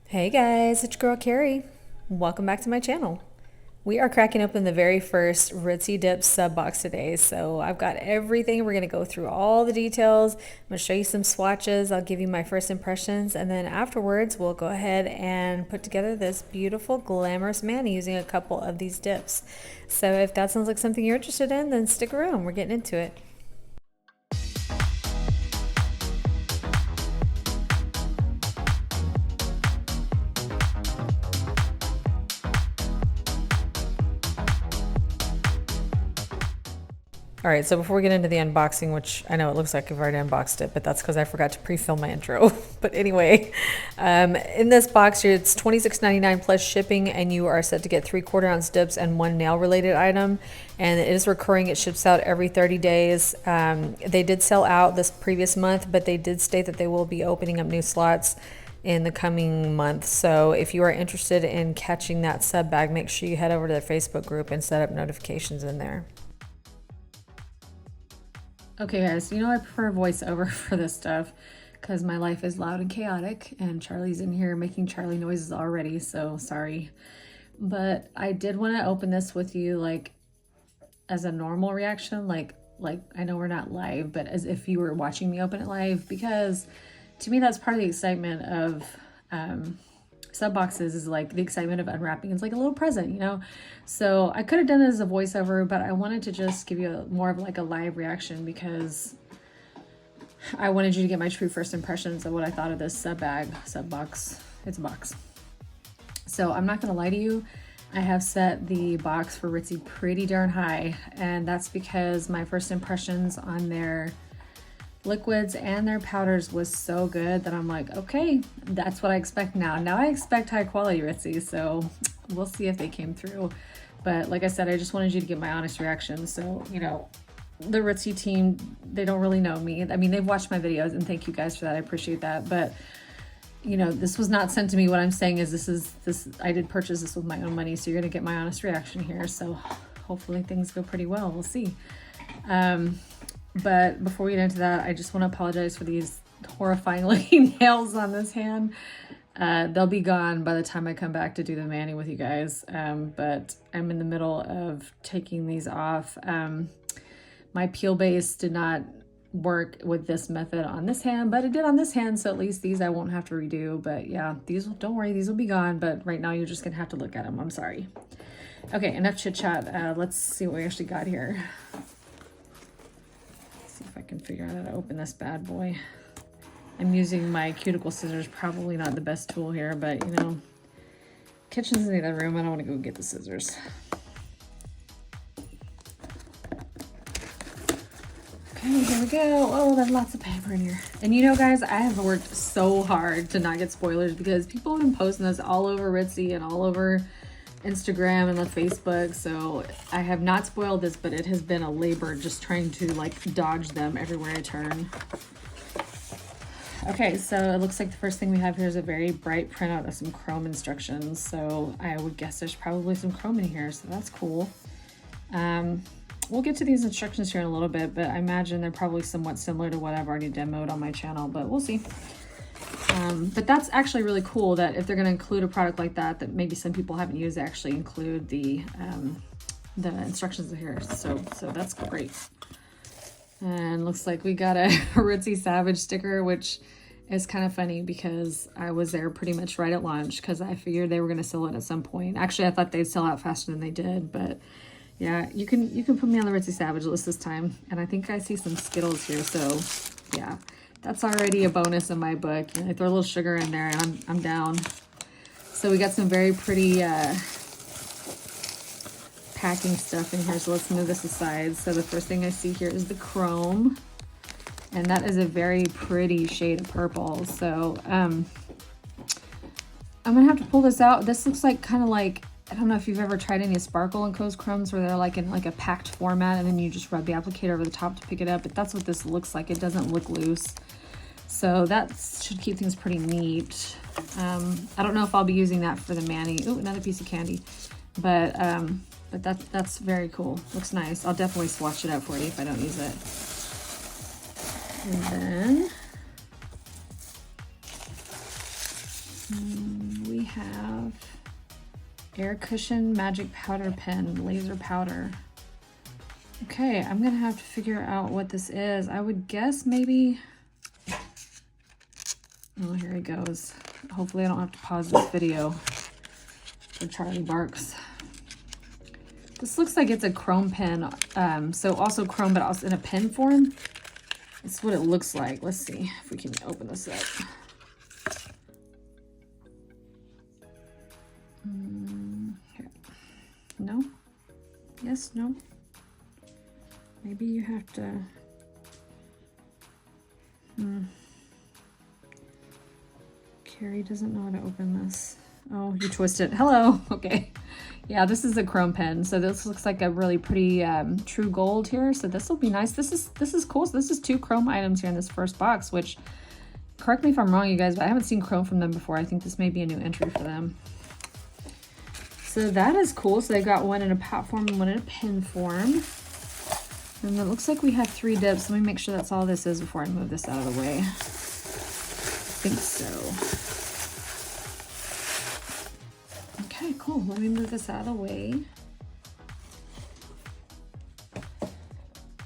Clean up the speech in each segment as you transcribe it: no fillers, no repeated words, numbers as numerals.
Hey guys, it's your girl Carrie. Welcome back to my channel. We are cracking open the very first Ritzy Dips sub box today. So I've got everything. We're going to go through all the details. I'm going to show you some swatches. I'll give you my first impressions. And then afterwards, we'll go ahead and put together this beautiful glamorous mani using a couple of these dips. So if that sounds like something you're interested in, then stick around. We're getting into it. All right, so before we get into the unboxing, which I know it looks like I've already unboxed it, but that's because I forgot to pre-film my intro. But anyway, in this box, it's $26.99 plus shipping, and you are set to get 3/4 ounce dips and one nail-related item. And it is recurring. It ships out every 30 days. They did sell out this previous month, but they did state that they will be opening up new slots in the coming month. So if you are interested in catching that sub bag, make sure you head over to their Facebook group and set up notifications in there. Okay guys, you know I prefer voiceover for this stuff because my life is loud and chaotic, and Charlie's in here making Charlie noises already, so sorry. But I did want to open this with you like as a normal reaction, like I know we're not live, but as if you were watching me open it live, because to me that's part of the excitement of sub boxes, is like the excitement of unwrapping. It's like a little present, you know? So I could have done it as a voiceover, but I wanted to just give you more of like a live reaction because I wanted you to get my true first impressions of what I thought of this sub box. It's a box. So I'm not gonna lie to you, I have set the box for Ritzy pretty darn high, and that's because my first impressions on their liquids and their powders was so good that I'm like, okay, that's what I expect now. Now I expect high quality Ritzy, so we'll see if they came through. But like I said, I just wanted you to get my honest reaction. So, you know, the Ritzy team, they don't really know me. I mean, they've watched my videos, and thank you guys for that. I appreciate that. But, you know, this was not sent to me. What I'm saying is this, I did purchase this with my own money, so you're gonna get my honest reaction here. So hopefully things go pretty well. We'll see. But before we get into that, I just want to apologize for these horrifying looking nails on this hand. They'll be gone by the time I come back to do the mani with you guys. But I'm in the middle of taking these off. My peel base did not work with this method on this hand, but it did on this hand. So at least these I won't have to redo. But yeah, these, don't worry, these will be gone. But right now you're just going to have to look at them. I'm sorry. Okay, enough chit chat. Let's see what we actually got here. If I can figure out how to open this bad boy. I'm using my cuticle scissors, probably not the best tool here, but you know, kitchen's in the other room. I don't want to go get the scissors. Okay, here we go. Oh, there's lots of paper in here. And you know, guys, I have worked so hard to not get spoilers because people have been posting this all over Ritzy and all over Instagram and the Facebook, so I have not spoiled this, but it has been a labor just trying to like dodge them everywhere I turn. Okay, so it looks like the first thing we have here is a very bright printout of some chrome instructions, so I would guess there's probably some chrome in here, so that's cool. We'll get to these instructions here in a little bit, but I imagine they're probably somewhat similar to what I've already demoed on my channel, but we'll see. But that's actually really cool that if they're going to include a product like that, that maybe some people haven't used, they actually include the instructions here. So that's great. And looks like we got a Ritzy Savage sticker, which is kind of funny because I was there pretty much right at launch because I figured they were going to sell it at some point. Actually, I thought they'd sell out faster than they did, but yeah, you can put me on the Ritzy Savage list this time. And I think I see some Skittles here, so yeah. That's already a bonus in my book. I throw a little sugar in there and I'm down. So we got some very pretty packing stuff in here. So let's move this aside. So the first thing I see here is the chrome. And that is a very pretty shade of purple. So I'm gonna have to pull this out. This looks like kind of like, I don't know if you've ever tried any Sparkle and Co's chromes where they're like in like a packed format and then you just rub the applicator over the top to pick it up, but that's what this looks like. It doesn't look loose. So that should keep things pretty neat. I don't know if I'll be using that for the mani. Ooh, another piece of candy. But that's very cool. Looks nice. I'll definitely swatch it out for you if I don't use it. And then have Air Cushion Magic Powder Pen, Laser Powder. Okay, I'm gonna have to figure out what this is. I would guess maybe, oh, here he goes. Hopefully I don't have to pause this video for Charlie barks. This looks like it's a chrome pen, so also chrome, but also in a pen form. That's what it looks like. Let's see if we can open this up. Here. No? Yes, no? Maybe you have to... Carrie doesn't know how to open this. Oh, you twist it. Hello. Okay. Yeah, this is a chrome pen. So this looks like a really pretty true gold here. So this will be nice. This is cool. So this is 2 chrome items here in this first box, which, correct me if I'm wrong, you guys, but I haven't seen chrome from them before. I think this may be a new entry for them. So that is cool. So they got one in a pot form and one in a pen form. And it looks like we have 3 dips. Let me make sure that's all this is before I move this out of the way. I think so. Okay, cool. Let me move this out of the way.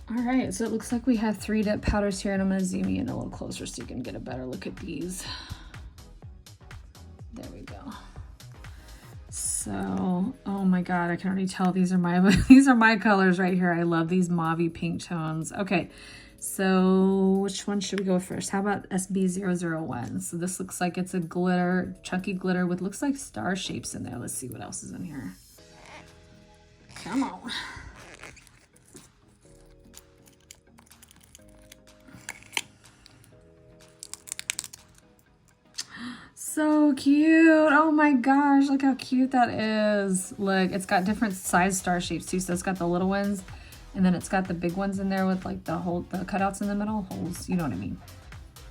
All right, so it looks like we have 3 dip powders here, and I'm gonna zoom you in a little closer so you can get a better look at these. There we go. So, oh my God, I can already tell these are my colors right here. I love these mauvey pink tones. Okay, so which one should we go with first? How about SB001? So this looks like it's a glitter, chunky glitter with looks like star shapes in there. Let's see what else is in here. Come on. So cute. Oh my gosh, look how cute that is. Look, it's got different size star shapes too. So it's got the little ones, and then it's got the big ones in there with like the cutouts in the middle, holes, you know what I mean.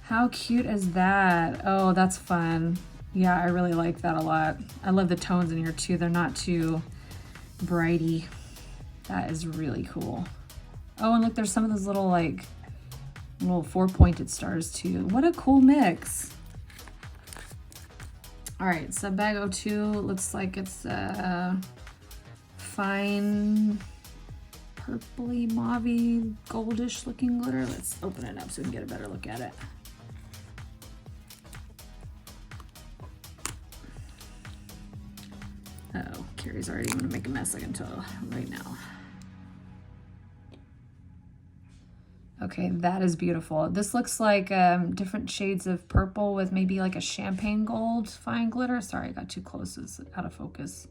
How cute is that? Oh, that's fun. Yeah, I really like that a lot. I love the tones in here too. They're not too brighty. That is really cool. Oh, and look, there's some of those little like little 4-pointed stars too. What a cool mix. All right, so bag 02 looks like it's a fine purpley, mauvey, goldish looking glitter. Let's open it up so we can get a better look at it. Uh-oh, Carrie's already gonna make a mess, I can tell right now. Okay, that is beautiful. This looks like different shades of purple with maybe like a champagne gold fine glitter. Sorry, I got too close, it's out of focus.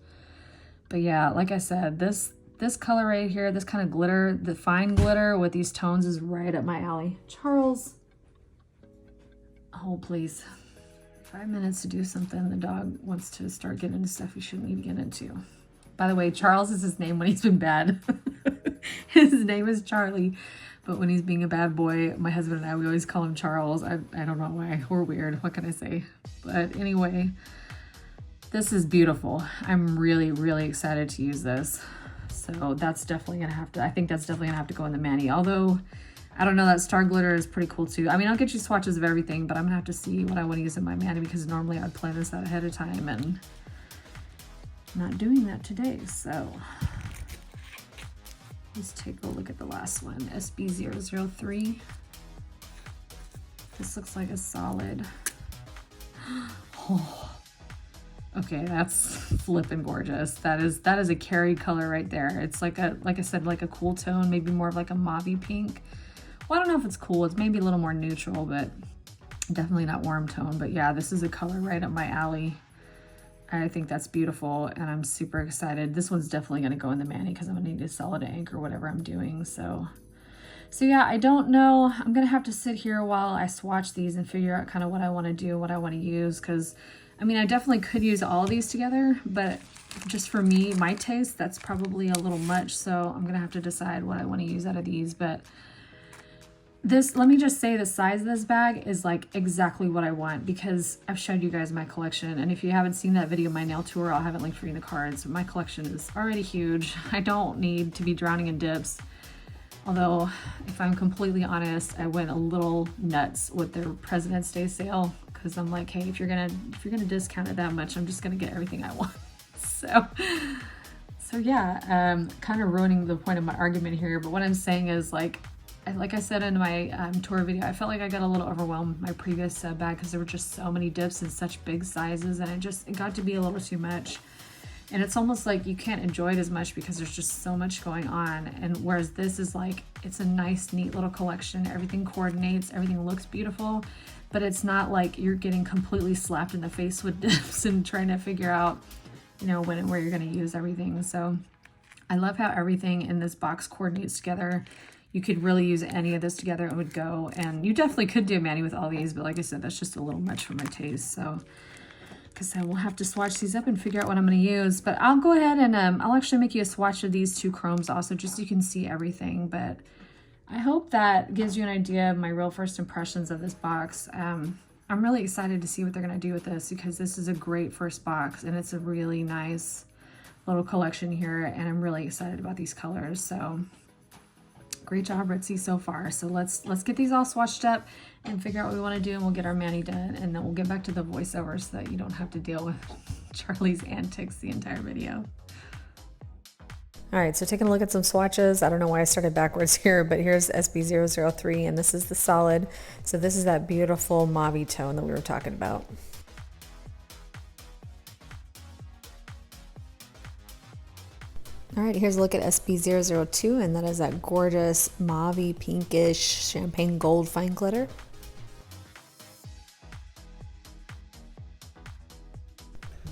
But yeah, like I said, this color right here, this kind of glitter, the fine glitter with these tones is right up my alley. Charles, hold please. 5 minutes to do something. The dog wants to start getting into stuff he shouldn't even get into. By the way, Charles is his name when he's been bad. His name is Charlie. But when he's being a bad boy, my husband and I, we always call him Charles. I don't know why. We're weird. What can I say? But anyway, this is beautiful. I'm really, really excited to use this. So that's definitely going to have to, I think that's definitely going to have to go in the mani. Although, I don't know, that star glitter is pretty cool too. I mean, I'll get you swatches of everything, but I'm going to have to see what I want to use in my mani because normally I'd plan this out ahead of time and I'm not doing that today. So let's take a look at the last one, SB003. This looks like a solid. Oh, okay, that's flippin' gorgeous. That is a Carrie color right there. It's like I said, like a cool tone, maybe more of like a mauvey pink. Well, I don't know if it's cool. It's maybe a little more neutral, but definitely not warm tone. But yeah, this is a color right up my alley. I think that's beautiful and I'm super excited. This one's definitely gonna go in the mani because I'm gonna need to sell it at ink or whatever I'm doing. So yeah, I don't know. I'm gonna have to sit here while I swatch these and figure out kind of what I wanna do, what I wanna use. Cause I mean, I definitely could use all of these together, but just for me, my taste, that's probably a little much. So I'm gonna have to decide what I wanna use out of these. But this, let me just say the size of this bag is like exactly what I want because I've showed you guys my collection. And if you haven't seen that video, my nail tour, I'll have it linked for you in the cards. My collection is already huge. I don't need to be drowning in dips. Although, if I'm completely honest, I went a little nuts with their President's Day sale because I'm like, hey, if you're gonna discount it that much, I'm just gonna get everything I want. So yeah, kind of ruining the point of my argument here, but what I'm saying is, like I said in my tour video, I felt like I got a little overwhelmed with my previous bag because there were just so many dips in such big sizes, and it got to be a little too much. And it's almost like you can't enjoy it as much because there's just so much going on. And whereas this is like, it's a nice, neat little collection. Everything coordinates, everything looks beautiful, but it's not like you're getting completely slapped in the face with dips and trying to figure out, you know, when and where you're going to use everything. So I love how everything in this box coordinates together. You could really use any of this together, it would go. And you definitely could do a mani with all these, but like I said, that's just a little much for my taste. So because I will have to swatch these up and figure out what I'm going to use. But I'll go ahead and I'll actually make you a swatch of these two chromes also, just so you can see everything. But I hope that gives you an idea of my real first impressions of this box. I'm really excited to see what they're going to do with this, because this is a great first box and it's a really nice little collection here, and I'm really excited about these colors. So great job, Ritzy, so far. So let's get these all swatched up and figure out what we want to do, and we'll get our mani done, and then we'll get back to the voiceover so that you don't have to deal with Charlie's antics the entire video. All right, so taking a look at some swatches. I don't know why I started backwards here, but here's SB003, and this is the solid. So this is that beautiful mauve tone that we were talking about. All right, here's a look at SB002, and that is that gorgeous mauve pinkish champagne gold fine glitter.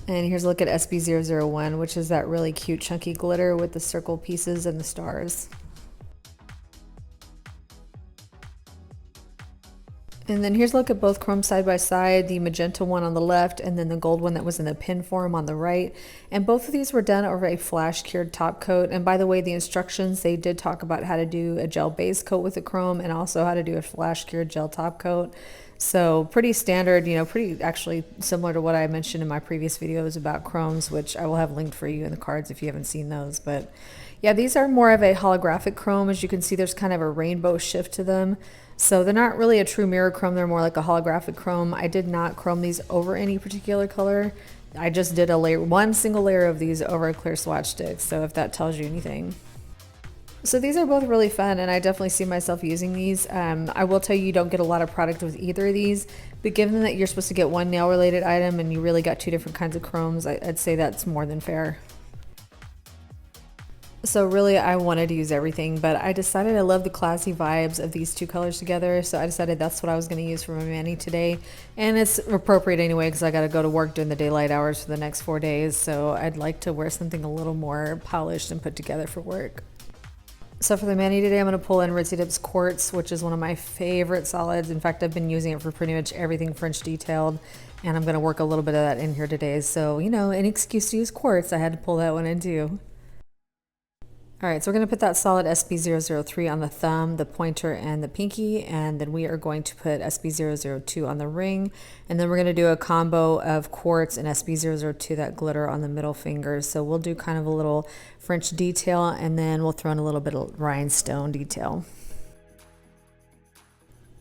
And here's a look at SB001, which is that really cute chunky glitter with the circle pieces and the stars. And then here's a look at both chromes side by side, the magenta one on the left and then the gold one that was in the pin form on the right. And both of these were done over a flash cured top coat. And by the way, the instructions, they did talk about how to do a gel base coat with the chrome and also how to do a flash cured gel top coat. So pretty standard, you know, pretty actually similar to what I mentioned in my previous videos about chromes, which I will have linked for you in the cards if you haven't seen those. But yeah, these are more of a holographic chrome. As you can see, there's kind of a rainbow shift to them. So they're not really a true mirror chrome, they're more like a holographic chrome. I did not chrome these over any particular color. I just did a layer, one single layer of these over a clear swatch stick, so if that tells you anything. So these are both really fun, and I definitely see myself using these. I will tell you, you don't get a lot of product with either of these, but given that you're supposed to get one nail related item and you really got two different kinds of chromes, I'd say that's more than fair. So really I wanted to use everything, but I decided I love the classy vibes of these two colors together, so I decided that's what I was going to use for my mani today. And it's appropriate anyway because I got to go to work during the daylight hours for the next 4 days, so I'd like to wear something a little more polished and put together for work. So for the mani today, I'm going to pull in Ritzy Dips Quartz, which is one of my favorite solids. In fact, I've been using it for pretty much everything French detailed, and I'm going to work a little bit of that in here today. So, you know, any excuse to use quartz, I had to pull that one in too. All right, so we're going to put that solid SB003 on the thumb, the pointer, and the pinky, and then we are going to put SB002 on the ring, and then we're going to do a combo of quartz and SB002, that glitter on the middle fingers. So we'll do kind of a little French detail, and then we'll throw in a little bit of rhinestone detail.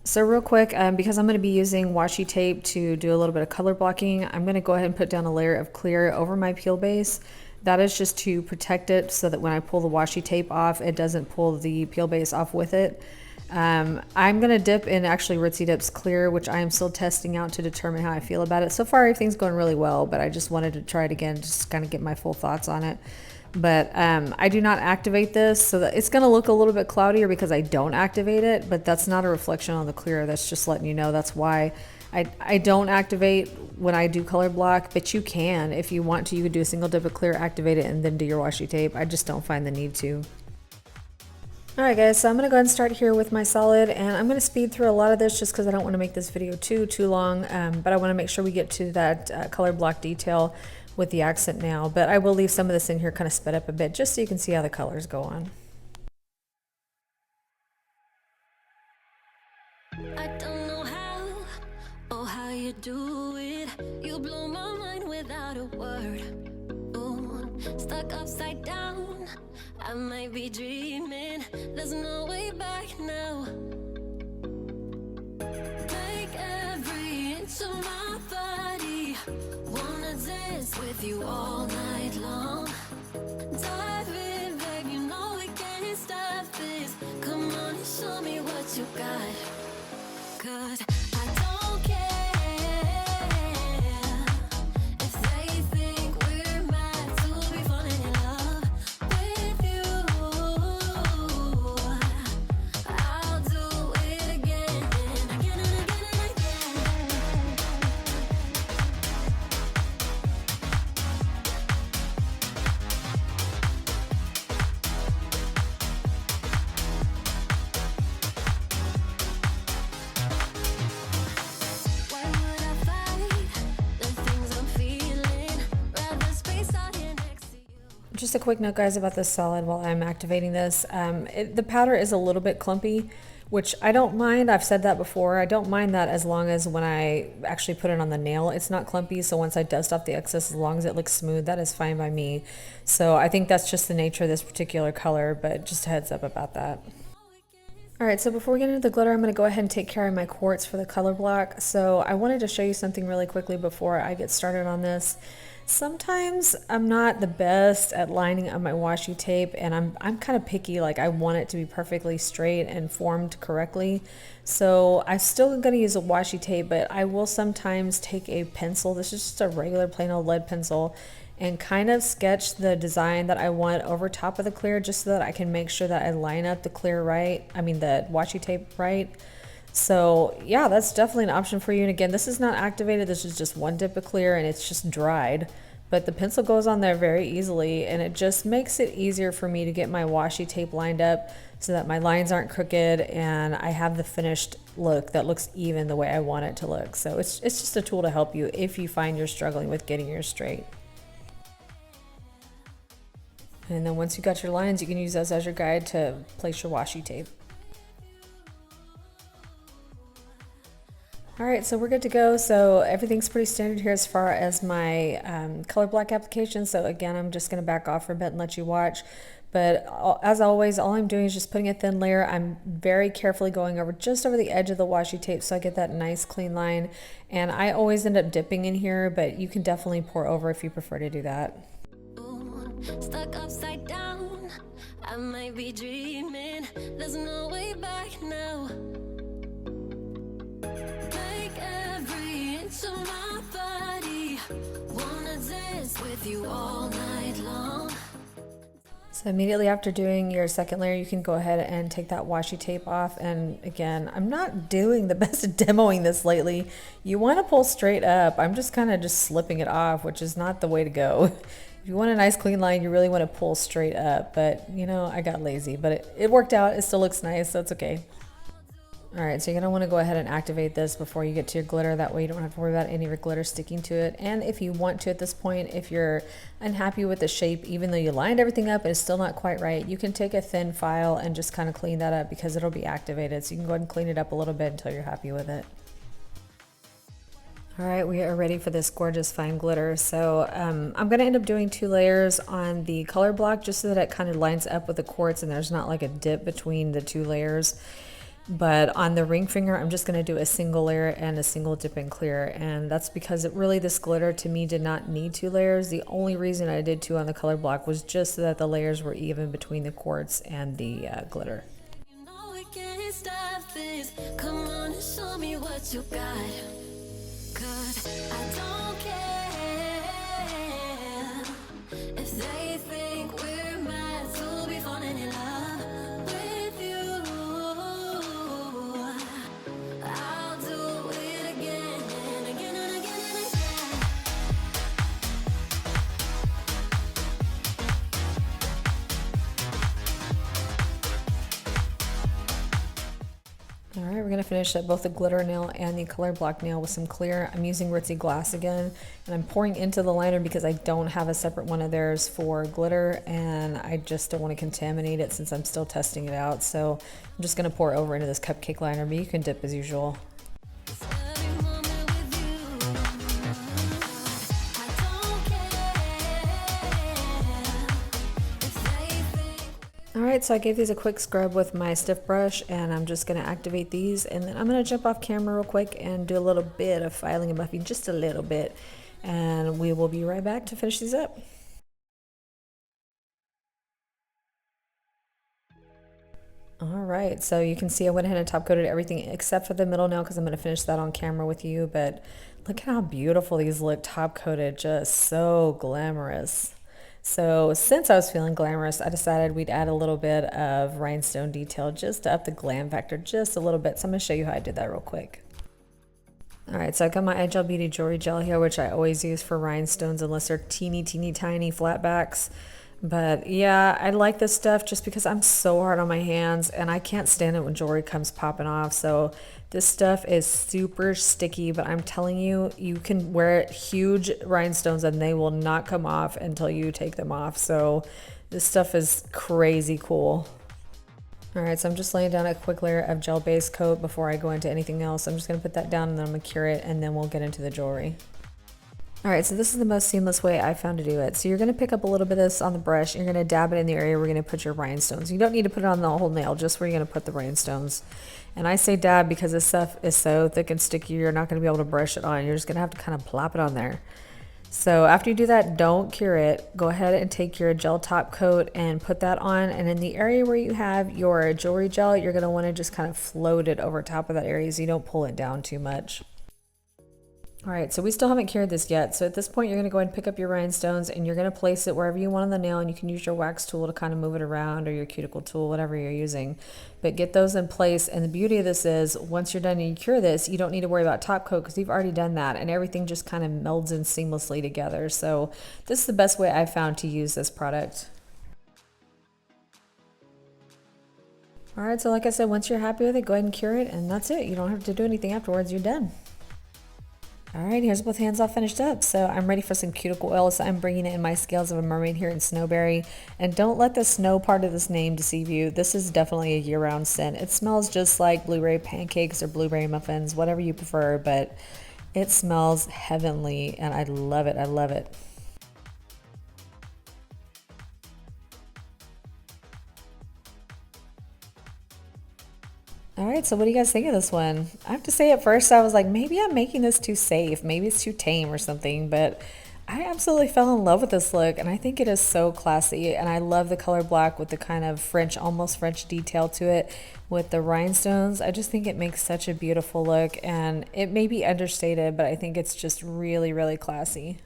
So real quick, because I'm going to be using washi tape to do a little bit of color blocking, I'm going to go ahead and put down a layer of clear over my peel base. That is just to protect it so that when I pull the washi tape off, it doesn't pull the peel base off with it. I'm going to dip in actually Ritzy Dips Clear, which I am still testing out to determine how I feel about it. So far, everything's going really well, but I just wanted to try it again, just kind of get my full thoughts on it. But I do not activate this, so that it's going to look a little bit cloudier because I don't activate it, but that's not a reflection on the clear. That's just letting you know that's why I don't activate when I do color block, but you can. If you want to, you could do a single dip of clear, activate it, and then do your washi tape. I just don't find the need to. Alright guys, so I'm going to go ahead and start here with my solid, and I'm going to speed through a lot of this just because I don't want to make this video too long, but I want to make sure we get to that color block detail with the accent now. But I will leave some of this in here kind of sped up a bit just so you can see how the colors go on. You do it, you blow my mind without a word. Ooh, stuck upside down, I might be dreaming, there's no way back now. Make every inch of my with you all night long. Dive in, babe, you know we can't stop this. Come on and show me what you got. 'Cause I don't care if they think we're mad to be falling in love with you. I'll do it again and again and again and again. Why would I fight the things I'm feeling? Rather space out here next to you. Just a quick note, guys, about this solid while I'm activating this. The powder is a little bit clumpy, which I don't mind. I've said that before. I don't mind that as long as when I actually put it on the nail, it's not clumpy. So once I dust off the excess, as long as it looks smooth, that is fine by me. So I think that's just the nature of this particular color, but just a heads up about that. All right, so before we get into the glitter, I'm going to go ahead and take care of my quartz for the color block. So I wanted to show you something really quickly before I get started on this. Sometimes I'm not the best at lining up my washi tape, and I'm kind of picky. Like, I want it to be perfectly straight and formed correctly. So I'm still going to use a washi tape, but I will sometimes take a pencil. This is just a regular plain old lead pencil, and kind of sketch the design that I want over top of the clear, just so that I can make sure that I line up the clear right, the washi tape right. So yeah, that's definitely an option for you. And again, this is not activated, this is just one dip of clear and it's just dried. But the pencil goes on there very easily, and it just makes it easier for me to get my washi tape lined up so that my lines aren't crooked and I have the finished look that looks even the way I want it to look. So it's just a tool to help you if you find you're struggling with getting yours straight. And then once you got your lines, you can use those as your guide to place your washi tape. All right, so we're good to go. So everything's pretty standard here as far as my color block application. So again, I'm just gonna back off for a bit and let you watch. But as always, all I'm doing is just putting a thin layer. I'm very carefully going over just over the edge of the washi tape so I get that nice clean line. And I always end up dipping in here, but you can definitely pour over if you prefer to do that. Stuck upside down, I might be dreaming. There's no way back now. Like every inch of my body, wanna dance with you all night long. So immediately after doing your second layer, you can go ahead and take that washi tape off. And again, I'm not doing the best at demoing this lately. You want to pull straight up. I'm just kind of slipping it off, which is not the way to go. If you want a nice clean line, you really want to pull straight up, but you know, I got lazy, but it worked out. It still looks nice, so it's okay. All right, so you're gonna want to go ahead and activate this before you get to your glitter. That way you don't have to worry about any of your glitter sticking to it. And if you want to at this point, if you're unhappy with the shape, even though you lined everything up and it's still not quite right, you can take a thin file and just kind of clean that up because it'll be activated. So you can go ahead and clean it up a little bit until you're happy with it. All right, we are ready for this gorgeous fine glitter. So I'm gonna end up doing 2 layers on the color block just so that it kind of lines up with the quartz and there's not like a dip between the 2 layers. But on the ring finger, I'm just gonna do a single layer and a single dip in clear. And that's because this glitter to me did not need 2 layers. The only reason I did 2 on the color block was just so that the layers were even between the quartz and the glitter. You know we can't stop this. Come on and show me what you got. 'Cause I don't care if they think we're mad to be falling in love with you. I'll do it again and again and again and again. All right, we're gonna finish up both the glitter nail and the color block nail with some clear. I'm using Ritzy glass again, and I'm pouring into the liner because I don't have a separate one of theirs for glitter, and I just don't want to contaminate it since I'm still testing it out. So I'm just gonna pour over into this cupcake liner, but you can dip as usual. Every moment with you. I don't care if they think. All right, so I gave these a quick scrub with my stiff brush, and I'm just gonna activate these, and then I'm gonna jump off camera real quick and do a little bit of filing and buffing, just a little bit. and we will be right back to finish these up. All right, so you can see I went ahead and top coated everything except for the middle nail because I'm going to finish that on camera with you, but look at how beautiful these look top coated, just so glamorous. So since I was feeling glamorous, I decided we'd add a little bit of rhinestone detail just to up the glam factor just a little bit. So I'm going to show you how I did that real quick. All right, so I got my Agile Beauty Jewelry Gel here, which I always use for rhinestones unless they're teeny tiny flatbacks. But yeah, I like this stuff just because I'm so hard on my hands and I can't stand it when jewelry comes popping off. So this stuff is super sticky, but I'm telling you, you can wear huge rhinestones and they will not come off until you take them off. So this stuff is crazy cool. All right, so I'm just laying down a quick layer of gel base coat before I go into anything else. I'm just gonna put that down and then I'm gonna cure it and then we'll get into the jewelry. All right, so this is the most seamless way I found to do it. So you're gonna pick up a little bit of this on the brush, and you're gonna dab it in the area where you're gonna put your rhinestones. You don't need to put it on the whole nail, just where you're gonna put the rhinestones. And I say dab because this stuff is so thick and sticky, you're not gonna be able to brush it on. You're just gonna have to kind of plop it on there. So after you do that, don't cure it. Go ahead and take your gel top coat and put that on. And in the area where you have your jewelry gel, you're gonna wanna just kind of float it over top of that area so you don't pull it down too much. All right, so we still haven't cured this yet. So at this point, you're gonna go ahead and pick up your rhinestones and you're gonna place it wherever you want on the nail, and you can use your wax tool to kind of move it around, or your cuticle tool, whatever you're using. But get those in place, and the beauty of this is once you're done and you cure this, you don't need to worry about top coat because you've already done that, and everything just kind of melds in seamlessly together. So this is the best way I've found to use this product. All right, so like I said, once you're happy with it, go ahead and cure it, and that's it. You don't have to do anything afterwards, you're done. All right, here's both hands all finished up. So I'm ready for some cuticle oil. So I'm bringing in my Scales of a Mermaid here in Snowberry. And don't let the snow part of this name deceive you. This is definitely a year-round scent. It smells just like blueberry pancakes or blueberry muffins, whatever you prefer, but it smells heavenly and I love it. I love it. All right, so what do you guys think of this one? I have to say at first I was like, maybe I'm making this too safe, maybe it's too tame or something, but I absolutely fell in love with this look and I think it is so classy, and I love the color black with the kind of French, almost French detail to it with the rhinestones. I just think it makes such a beautiful look, and it may be understated, but I think it's just really, really classy.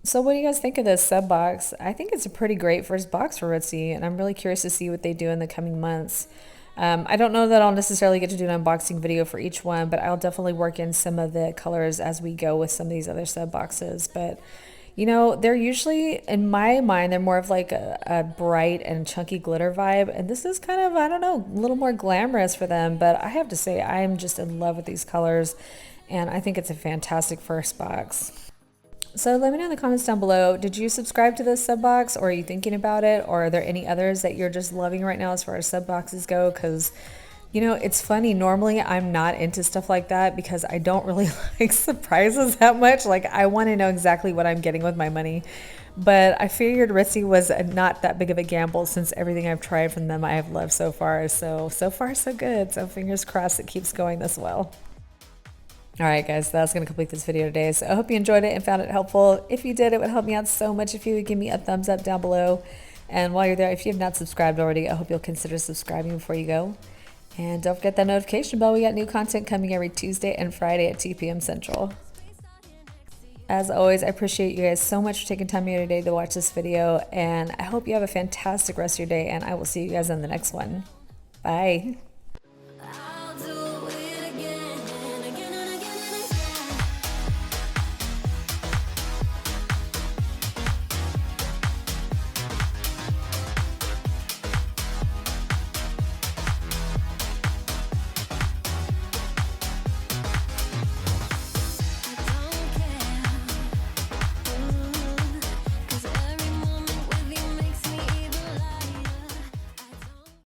So what do you guys think of this sub box? I think it's a pretty great first box for Ritzy, and I'm really curious to see what they do in the coming months. I don't know that I'll necessarily get to do an unboxing video for each one, but I'll definitely work in some of the colors as we go with some of these other sub boxes. But you know, they're usually, in my mind, they're more of like a bright and chunky glitter vibe, and this is kind of, I don't know, a little more glamorous for them. But I have to say, I am just in love with these colors, and I think it's a fantastic first box. So let me know in the comments down below, did you subscribe to this sub box, or are you thinking about it, or are there any others that you're just loving right now as far as sub boxes go? Because, you know, it's funny, normally I'm not into stuff like that because I don't really like surprises that much. Like, I want to know exactly what I'm getting with my money. But I figured Ritzy was not that big of a gamble since everything I've tried from them I have loved so far. So far so good. So fingers crossed it keeps going this well. All right, guys, that's going to complete this video today. So I hope you enjoyed it and found it helpful. If you did, it would help me out so much if you would give me a thumbs up down below. And while you're there, if you have not subscribed already, I hope you'll consider subscribing before you go. And don't forget that notification bell. We got new content coming every Tuesday and Friday at 2 p.m. Central. As always, I appreciate you guys so much for taking time here today to watch this video. And I hope you have a fantastic rest of your day. And I will see you guys in the next one. Bye.